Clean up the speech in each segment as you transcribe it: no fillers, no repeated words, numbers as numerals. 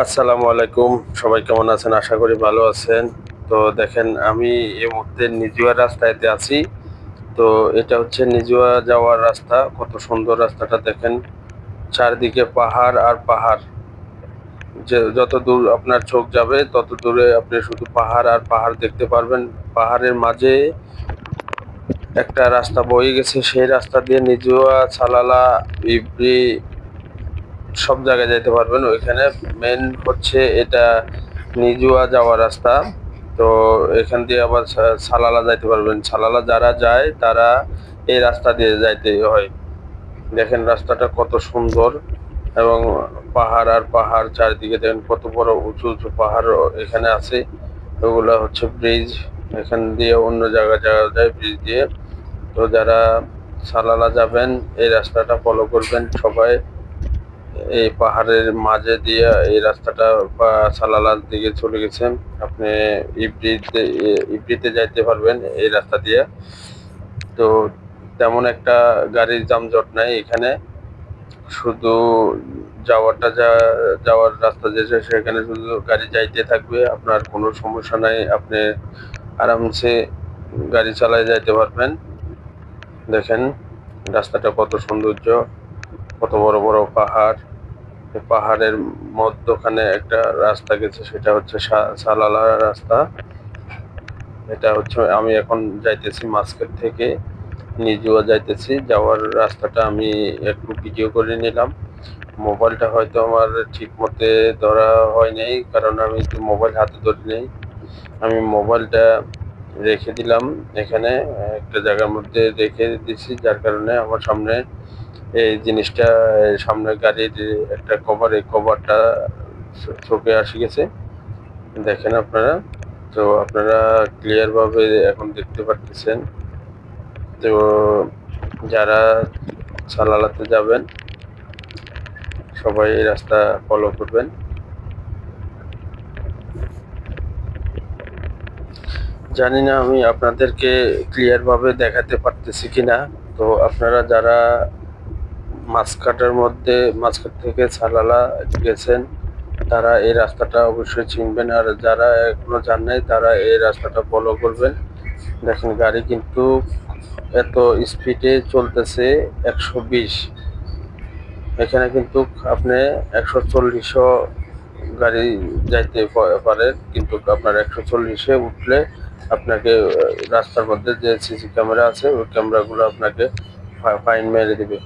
আসসালামু আলাইকুম। সবাই কেমন আছেন? আশা করি ভালো আছেন। তো দেখেন, আমি এই মুহূর্তে নিজুয়া রাস্তাতে আছি। তো এটা হচ্ছে নিজুয়া যাওয়ার রাস্তা। কত সুন্দর রাস্তাটা দেখেন। চারদিকে পাহাড় আর পাহাড়। যে যত দূর আপনার চোখ যাবে তত দূরে আপনি শুধু পাহাড় আর পাহাড় দেখতে পারবেন। পাহাড়ের মাঝে একটা রাস্তা বয়ে গেছে। সেই রাস্তা দিয়ে নিজুয়া, ছালালা, ইবরি সব জায়গায় যাইতে পারবেন। ওইখানে মেন হচ্ছে এটা নিজুয়া যাওয়ার রাস্তা। তো এখান দিয়ে আবার সালালা যাইতে পারবেন। সালালা যারা যায় তারা এই রাস্তা দিয়ে যাইতে হয়। দেখেন রাস্তাটা কত সুন্দর, এবং পাহাড় আর পাহাড় চারিদিকে দেখেন কত বড় উঁচু উঁচু পাহাড় এখানে আছে। ওগুলো হচ্ছে ব্রিজ। এখান দিয়ে অন্য জায়গায় যাওয়া যায় ব্রিজ দিয়ে। তো যারা সালালা যাবেন এই রাস্তাটা ফলো করবেন সবাই। এই পাহাড়ের মাঝে দিয়ে এই রাস্তাটা সালালার দিকে চলে গেছে। আপনি ইবরিতে যাইতে পারবেন এই রাস্তা দিয়ে। তো তেমন একটা গাড়ির যানজট নাই এখানে। শুধু যাওয়ার রাস্তা যেটা সেখানে শুধু গাড়ি যাইতে থাকবে, আপনার কোনো সমস্যা নাই। আপনি আরামসে গাড়ি চালায় যাইতে পারবেন। দেখেন রাস্তাটা কত সৌন্দর্য, কত বড় বড় পাহাড়। পাহাড়ের মধ্যখানে একটা রাস্তা গেছে, সেটা হচ্ছে সালালা রাস্তা। এটা হচ্ছে আমি এখন যাইতেছি মাস্কেট থেকে নিজুয়া যাইতেছি। যাওয়ার রাস্তাটা আমি একটু ভিডিও করে নিলাম। মোবাইলটা হয়তো আমার ঠিক মতে ধরা হয় নাই, কারণ আমি একটু মোবাইল হাতে ধরি নেই। আমি মোবাইলটা রেখে দিলাম এখানে একটা জায়গার মধ্যে রেখে দিছি, যার কারণে আমার সামনে এই জিনিসটা, সামনে গাড়ির একটা কভার, এই কভারটা চোখে আসে গেছে। দেখেন আপনারা। তো আপনারা ক্লিয়ার ভাবে এখন দেখতে পারতেছেন। তো যারা সালালাতে যাবেন সবাই এই রাস্তা ফলো করবেন। জানি না আমি আপনাদেরকে ক্লিয়ার ভাবে দেখাতে পারতেছি কিনা। তো আপনারা যারা মাঝখাট থেকে সালালা গেছেন তারা এই রাস্তাটা অবশ্যই চিনবেন, আর যারা এখনো জান নাই তারা এই রাস্তাটা ফলো করবেন। দেখেন গাড়ি কিন্তু এত স্পিডে চলতেছে, 120। এখানে কিন্তু আপনি 140ও গাড়ি যাইতে পারে, কিন্তু আপনার 140-এ উঠলে আপনাকে রাস্তার মধ্যে যে সিসি ক্যামেরা আছে ওই ক্যামেরাগুলো আপনাকে ফাইন মেরে দিবে।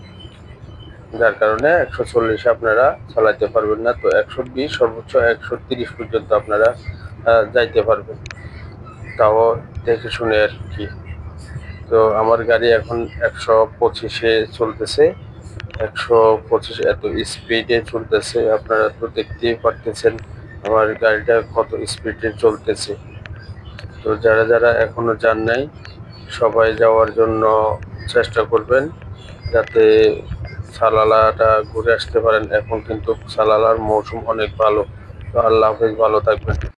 যার কারণে 140-এ আপনারা চালাতে পারবেন না। তো 120, সর্বোচ্চ 130 পর্যন্ত আপনারা যাইতে পারবেন, তাও দেখে শুনে আর কি। তো আমার গাড়ি এখন 125-এ চলতেছে। 125 এত স্পিডে চলতেছে, আপনারা তো দেখতেই পারতেছেন আমার গাড়িটা কত স্পিডে চলতেছে। তো যারা যারা এখনো যান নাই সবাই যাওয়ার জন্য চেষ্টা করবেন, যাতে সালালাটা ঘুরে আসতে পারেন। এখন কিন্তু সালালার মৌসুম অনেক ভালো। তো আল্লাহ হাফেজ, ভালো থাকবেন।